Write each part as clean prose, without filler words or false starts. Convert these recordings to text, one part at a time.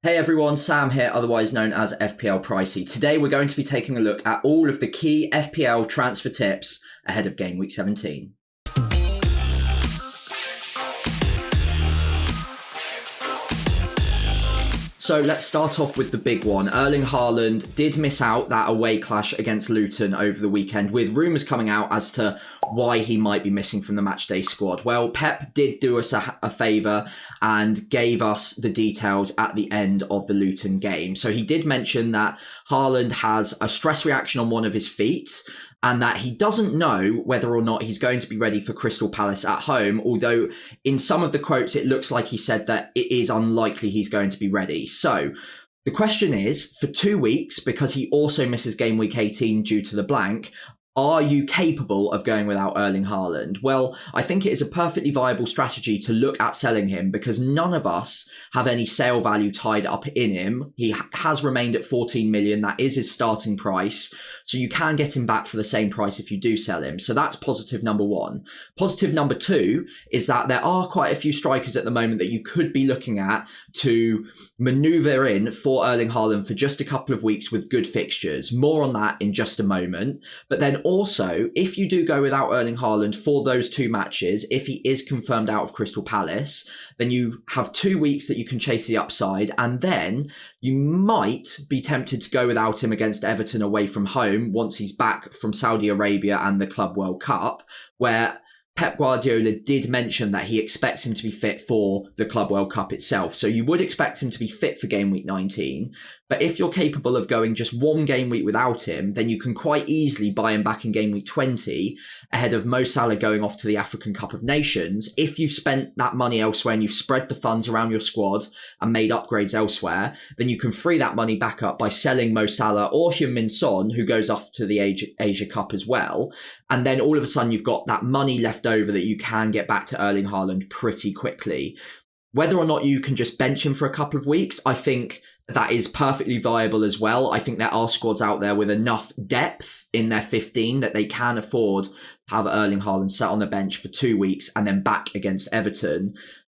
Hey everyone, Sam here, otherwise known as FPL Pricey. Today we're going to be taking a look at all of the key FPL transfer tips ahead of Game Week 17. So let's start off with the big one. Erling Haaland did miss out that away clash against Luton over the weekend, with rumours coming out as to why he might be missing from the matchday squad. Well, Pep did do us a favour and gave us the details at the end of the Luton game. So he did mention that Haaland has a stress reaction on one of his feet, and that he doesn't know whether or not he's going to be ready for Crystal Palace at home, although in some of the quotes it looks like he said that it is unlikely he's going to be ready. So the question is, for 2 weeks, because he also misses game week 18 due to the blank, are you capable of going without Erling Haaland? Well, I think it is a perfectly viable strategy to look at selling him because none of us have any sale value tied up in him. He has remained at 14 million. That is his starting price. So you can get him back for the same price if you do sell him. So that's positive number one. Positive number two is that there are quite a few strikers at the moment that you could be looking at to maneuver in for Erling Haaland for just a couple of weeks with good fixtures. More on that in just a moment. But then also, if you do go without Erling Haaland for those 2 matches, if he is confirmed out of Crystal Palace, then you have 2 weeks that you can chase the upside, and then you might be tempted to go without him against Everton away from home once he's back from Saudi Arabia and the Club World Cup, where Pep Guardiola did mention that he expects him to be fit for the Club World Cup itself. So you would expect him to be fit for game week 19. But if you're capable of going just 1 game week without him, then you can quite easily buy him back in game week 20 ahead of Mo Salah going off to the African Cup of Nations. If you've spent that money elsewhere and you've spread the funds around your squad and made upgrades elsewhere, then you can free that money back up by selling Mo Salah or Heung-min Son, who goes off to the Asia Cup as well. And then all of a sudden you've got that money left over that you can get back to Erling Haaland pretty quickly. Whether or not you can just bench him for a couple of weeks, I think that is perfectly viable as well. I think there are squads out there with enough depth in their 15 that they can afford to have Erling Haaland sat on the bench for 2 weeks and then back against Everton.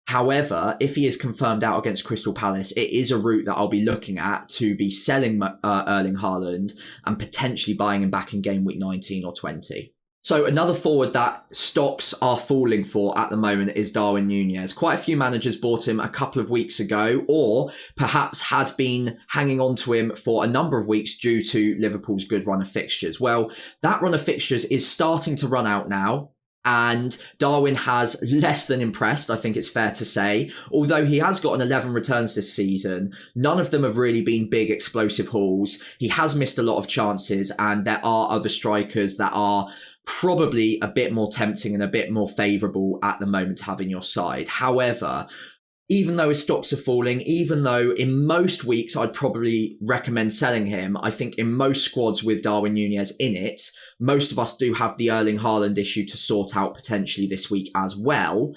However, if he is confirmed out against Crystal Palace, it is a route that I'll be looking at to be selling Erling Haaland and potentially buying him back in game week 19 or 20. So another forward that stocks are falling for at the moment is Darwin Nunez. Quite a few managers bought him a couple of weeks ago, or perhaps had been hanging on to him for a number of weeks due to Liverpool's good run of fixtures. Well, that run of fixtures is starting to run out now, and Darwin has less than impressed, I think it's fair to say. Although he has gotten 11 returns this season, none of them have really been big explosive hauls. He has missed a lot of chances, and there are other strikers that are probably a bit more tempting and a bit more favourable at the moment to have in your side. However, even though his stocks are falling, even though in most weeks I'd probably recommend selling him, I think in most squads with Darwin Nunez in it, most of us do have the Erling Haaland issue to sort out potentially this week as well.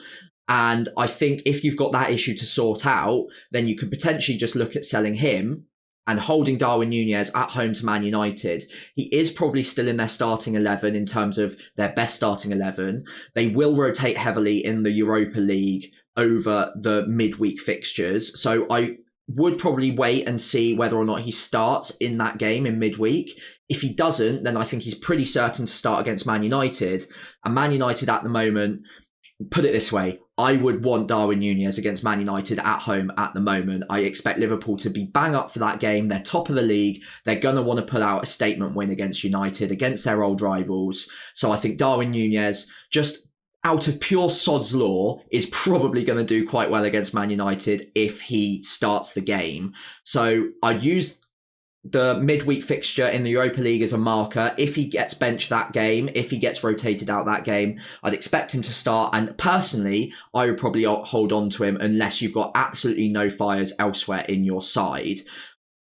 And I think if you've got that issue to sort out, then you could potentially just look at selling him and holding Darwin Nunez at home to Man United. He is probably still in their starting 11 in terms of their best starting 11. They will rotate heavily in the Europa League over the midweek fixtures. So I would probably wait and see whether or not he starts in that game in midweek. If he doesn't, then I think he's pretty certain to start against Man United. And Man United at the moment, put it this way, I would want Darwin Nunez against Man United at home at the moment. I expect Liverpool to be bang up for that game. They're top of the league. They're going to want to pull out a statement win against United, against their old rivals. So I think Darwin Nunez, just out of pure sod's law, is probably going to do quite well against Man United if he starts the game. So I'd use the midweek fixture in the Europa League as a marker. If he gets benched that game, if he gets rotated out that game, I'd expect him to start. And personally, I would probably hold on to him unless you've got absolutely no fires elsewhere in your side.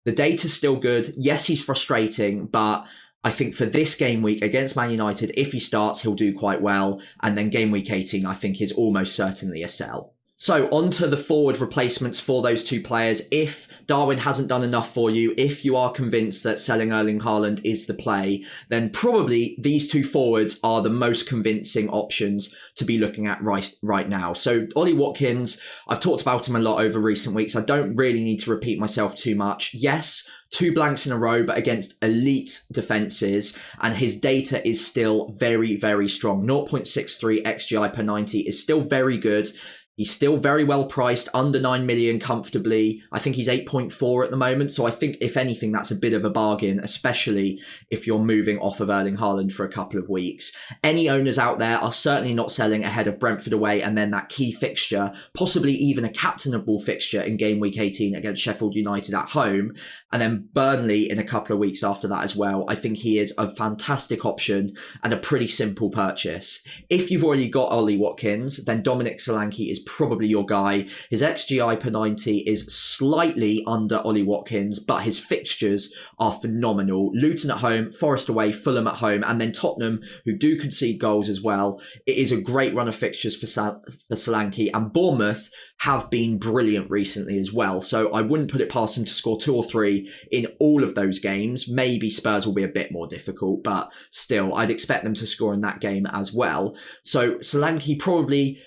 The data's still good. Yes, he's frustrating, but I think for this game week against Man United, if he starts, he'll do quite well. And then game week 18, I think, is almost certainly a sell. So on to the forward replacements for those two players. If Darwin hasn't done enough for you, if you are convinced that selling Erling Haaland is the play, then probably these two forwards are the most convincing options to be looking at right now. So Ollie Watkins, I've talked about him a lot over recent weeks. I don't really need to repeat myself too much. Yes, 2 blanks in a row, but against elite defences, and his data is still very, very strong. 0.63 XGI per 90 is still very good. He's still very well priced, under 9 million comfortably. I think he's 8.4 at the moment. So I think, if anything, that's a bit of a bargain, especially if you're moving off of Erling Haaland for a couple of weeks. Any owners out there are certainly not selling ahead of Brentford away and then that key fixture, possibly even a captainable fixture in game week 18 against Sheffield United at home, and then Burnley in a couple of weeks after that as well. I think he is a fantastic option and a pretty simple purchase. If you've already got Ollie Watkins, then Dominic Solanke is probably your guy. His XGI per 90 is slightly under Ollie Watkins, but his fixtures are phenomenal. Luton at home, Forest away, Fulham at home, and then Tottenham, who do concede goals as well. It is a great run of fixtures for Solanke, and Bournemouth have been brilliant recently as well. So I wouldn't put it past him to score 2 or 3 in all of those games. Maybe Spurs will be a bit more difficult, but still, I'd expect them to score in that game as well. So Solanke probably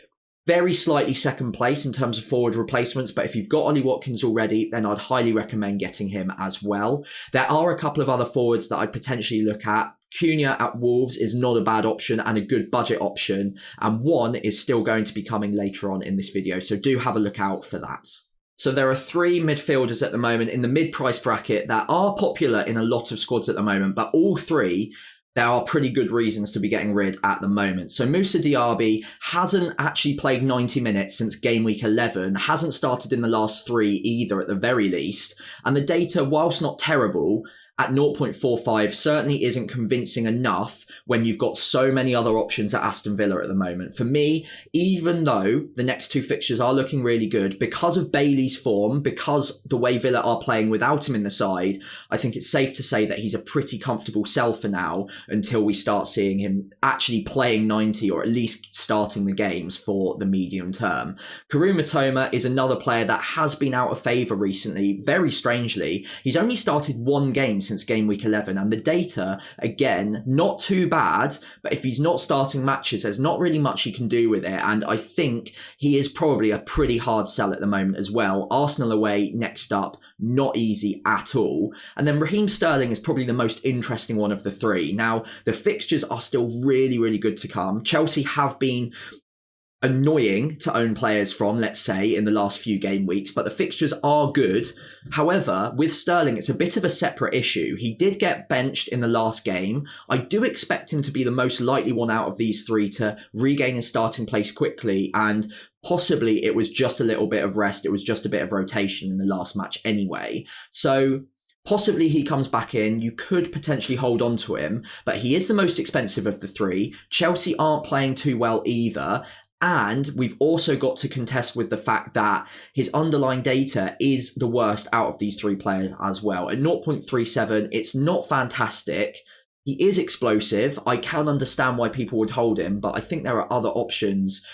very slightly second place in terms of forward replacements, but if you've got Ollie Watkins already, then I'd highly recommend getting him as well. There are a couple of other forwards that I'd potentially look at. Cunha at Wolves is not a bad option and a good budget option, and one is still going to be coming later on in this video, so do have a look out for that. So there are 3 midfielders at the moment in the mid-price bracket that are popular in a lot of squads at the moment, but all 3 there are pretty good reasons to be getting rid at the moment. So Moussa Diaby hasn't actually played 90 minutes since game week 11, hasn't started in the last 3 either at the very least. And the data, whilst not terrible, at 0.45 certainly isn't convincing enough when you've got so many other options at Aston Villa at the moment. For me, even though the next 2 fixtures are looking really good, because of Bailey's form, because the way Villa are playing without him in the side, I think it's safe to say that he's a pretty comfortable sell for now until we start seeing him actually playing 90 or at least starting the games for the medium term. Karu Matoma is another player that has been out of favour recently, very strangely. He's only started 1 game since game week 11, and the data, again, not too bad, but if he's not starting matches, there's not really much he can do with it, and I think he is probably a pretty hard sell at the moment as well. Arsenal away next up, not easy at all. And then Raheem Sterling is probably the most interesting one of the 3. Now, the fixtures are still really, really good to come. Chelsea have been annoying to own players from, let's say, in the last few game weeks, but the fixtures are good. However, with Sterling, it's a bit of a separate issue. He did get benched in the last game. I do expect him to be the most likely one out of these 3 to regain his starting place quickly, and possibly it was just a little bit of rest. It was just a bit of rotation in the last match anyway. So possibly he comes back in. You could potentially hold on to him, but he is the most expensive of the 3. Chelsea aren't playing too well either. And we've also got to contest with the fact that his underlying data is the worst out of these 3 players as well. At 0.37, it's not fantastic. He is explosive. I can understand why people would hold him, but I think there are other options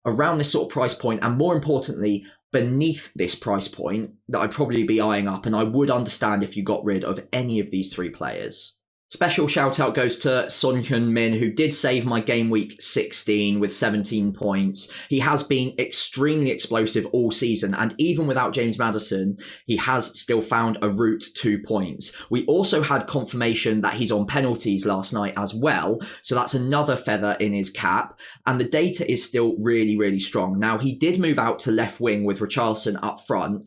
around this sort of price point, and more importantly, beneath this price point, that I'd probably be eyeing up, and I would understand if you got rid of any of these 3 players. Special shout out goes to Son Heung-min, who did save my game week 16 with 17 points. He has been extremely explosive all season, and even without James Maddison, he has still found a route to points. We also had confirmation that he's on penalties last night as well, so that's another feather in his cap, and the data is still really, really strong. Now, he did move out to left wing with Richarlison up front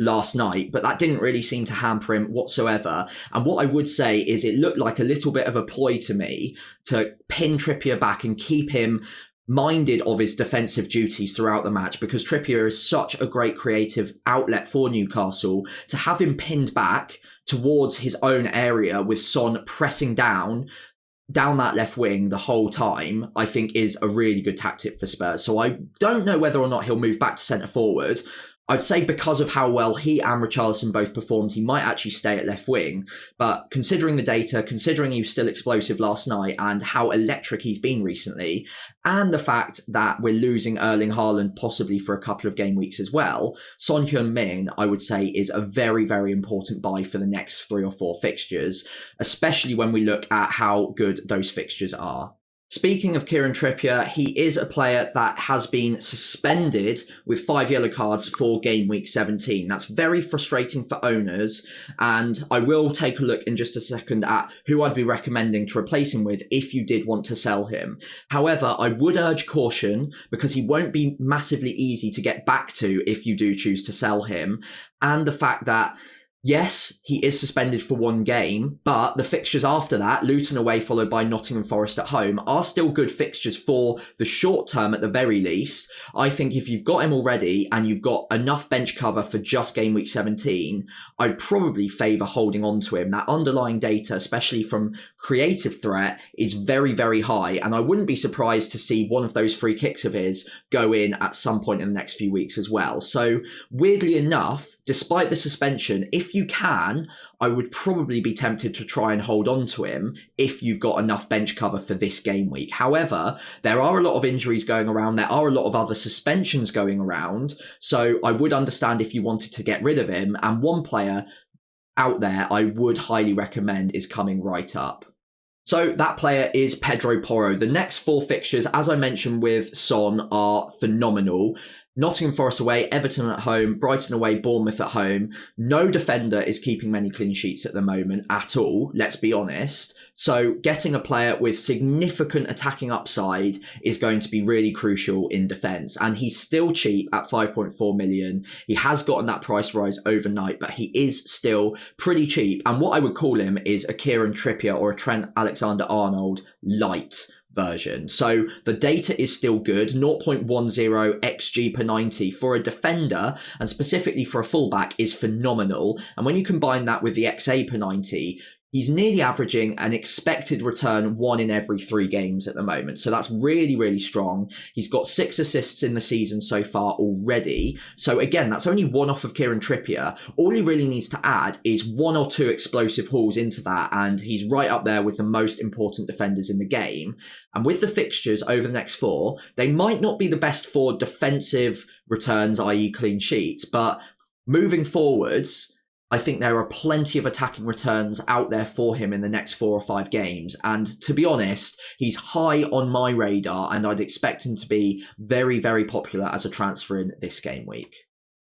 last night, but that didn't really seem to hamper him whatsoever. And what I would say is it looked like a little bit of a ploy to me to pin Trippier back and keep him minded of his defensive duties throughout the match, because Trippier is such a great creative outlet for Newcastle. To have him pinned back towards his own area with Son pressing down that left wing the whole time, I think is a really good tactic for Spurs. So I don't know whether or not he'll move back to centre forward. I'd say because of how well he and Richarlison both performed, he might actually stay at left wing. But considering the data, considering he was still explosive last night and how electric he's been recently, and the fact that we're losing Erling Haaland possibly for a couple of game weeks as well, Son Heung-min, I would say, is a very, very important buy for the next 3 or 4 fixtures, especially when we look at how good those fixtures are. Speaking of Kieran Trippier, he is a player that has been suspended with 5 yellow cards for game week 17. That's very frustrating for owners, and I will take a look in just a second at who I'd be recommending to replace him with if you did want to sell him. However, I would urge caution because he won't be massively easy to get back to if you do choose to sell him, and the fact that yes, he is suspended for 1 game, but the fixtures after that, Luton away followed by Nottingham Forest at home, are still good fixtures for the short term at the very least. I think if you've got him already and you've got enough bench cover for just game week 17, I'd probably favour holding on to him. That underlying data, especially from creative threat, is very, very high, and I wouldn't be surprised to see one of those free kicks of his go in at some point in the next few weeks as well. So weirdly enough, despite the suspension, if you can, I would probably be tempted to try and hold on to him if you've got enough bench cover for this game week. However, there are a lot of injuries going around. There are a lot of other suspensions going around. So I would understand if you wanted to get rid of him. And one player out there I would highly recommend is coming right up. So that player is Pedro Porro. The next 4 fixtures, as I mentioned with Son, are phenomenal. Nottingham Forest away, Everton at home, Brighton away, Bournemouth at home. No defender is keeping many clean sheets at the moment at all, let's be honest. So getting a player with significant attacking upside is going to be really crucial in defence. And he's still cheap at 5.4 million. He has gotten that price rise overnight, but he is still pretty cheap. And what I would call him is a Kieran Trippier or a Trent Alexander-Arnold light version. So the data is still good, 0.10 XG per 90 for a defender and specifically for a fullback is phenomenal. And when you combine that with the XA per 90, he's nearly averaging an expected return 1 in every 3 games at the moment. So that's really, really strong. He's got 6 assists in the season so far already. So again, that's only 1 off of Kieran Trippier. All he really needs to add is 1 or 2 explosive hauls into that, and he's right up there with the most important defenders in the game. And with the fixtures over the next 4, they might not be the best for defensive returns, i.e. clean sheets, but moving forwards, I think there are plenty of attacking returns out there for him in the next 4 or 5 games. And to be honest, he's high on my radar and I'd expect him to be very, very popular as a transfer in this game week.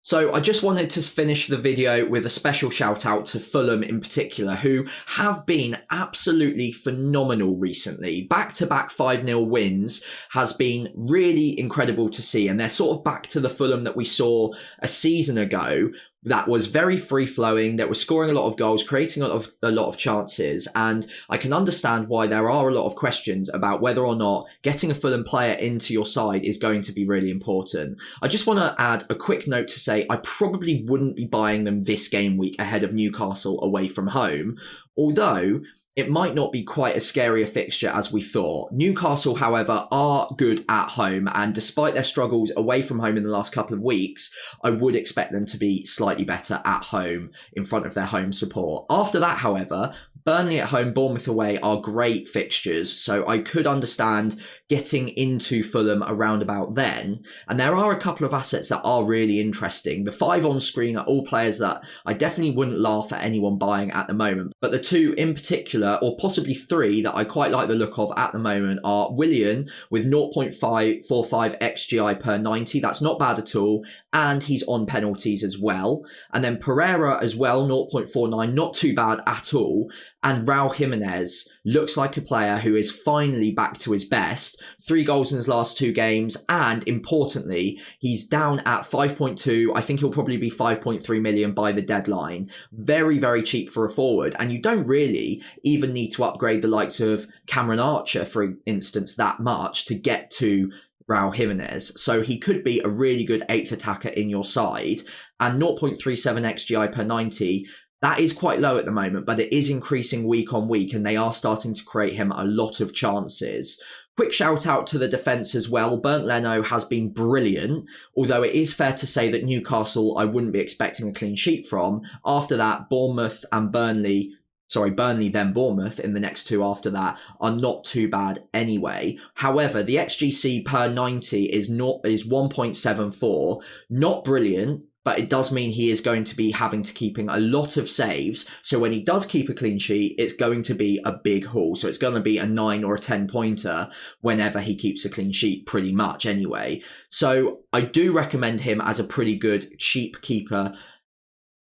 So I just wanted to finish the video with a special shout out to Fulham in particular, who have been absolutely phenomenal recently. Back-to-back 5-0 wins has been really incredible to see. And they're sort of back to the Fulham that we saw a season ago, that was very free-flowing, that was scoring a lot of goals, creating a lot of chances, and I can understand why there are a lot of questions about whether or not getting a Fulham player into your side is going to be really important. I just want to add a quick note to say I probably wouldn't be buying them this game week ahead of Newcastle away from home, although it might not be quite as scary a fixture as we thought. Newcastle, however, are good at home, and despite their struggles away from home in the last couple of weeks, I would expect them to be slightly better at home in front of their home support. After that, however, Burnley at home, Bournemouth away are great fixtures, so I could understand getting into Fulham around about then. And there are a couple of assets that are really interesting. The 5 on screen are all players that I definitely wouldn't laugh at anyone buying at the moment. But the 2 in particular, or possibly 3 that I quite like the look of at the moment are Willian with 0.545 XGI per 90. That's not bad at all. And he's on penalties as well. And then Pereira as well, 0.49, not too bad at all. And Raul Jimenez looks like a player who is finally back to his best. 3 goals in his last 2 games. And importantly, he's down at 5.2. I think he'll probably be 5.3 million by the deadline. Very, very cheap for a forward. And you don't really even need to upgrade the likes of Cameron Archer, for instance, that much to get to Raul Jimenez. So he could be a really good 8th attacker in your side. And 0.37 XGI per 90, that is quite low at the moment, but it is increasing week on week, and they are starting to create him a lot of chances. Quick shout out to the defence as well. Bernd Leno has been brilliant, although it is fair to say that Newcastle I wouldn't be expecting a clean sheet from. After that, Bournemouth and Burnley then Bournemouth in the next two after that are not too bad anyway. However, the XGC per 90 is 1.74, not brilliant, but it does mean he is going to be having to keeping a lot of saves. So when he does keep a clean sheet, it's going to be a big haul. So it's going to be a 9 or a 10 pointer whenever he keeps a clean sheet, pretty much anyway. So I do recommend him as a pretty good cheap keeper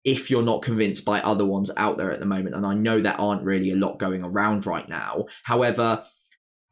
if you're not convinced by other ones out there at the moment. And I know there aren't really a lot going around right now. However,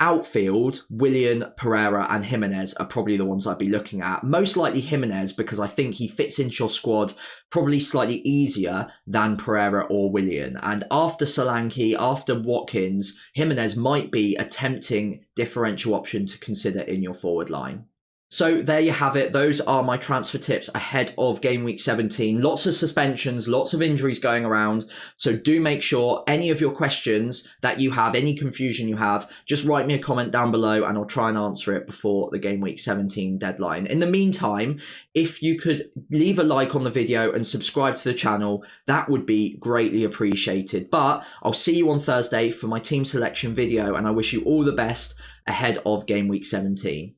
outfield, Willian, Pereira and Jimenez are probably the ones I'd be looking at. Most likely Jimenez, because I think he fits into your squad probably slightly easier than Pereira or Willian. And after Solanke, after Watkins, Jimenez might be a tempting differential option to consider in your forward line. So there you have it. Those are my transfer tips ahead of game week 17. Lots of suspensions, lots of injuries going around. So do make sure any of your questions that you have, any confusion you have, just write me a comment down below and I'll try and answer it before the game week 17 deadline. In the meantime, if you could leave a like on the video and subscribe to the channel, that would be greatly appreciated. But I'll see you on Thursday for my team selection video and I wish you all the best ahead of game week 17.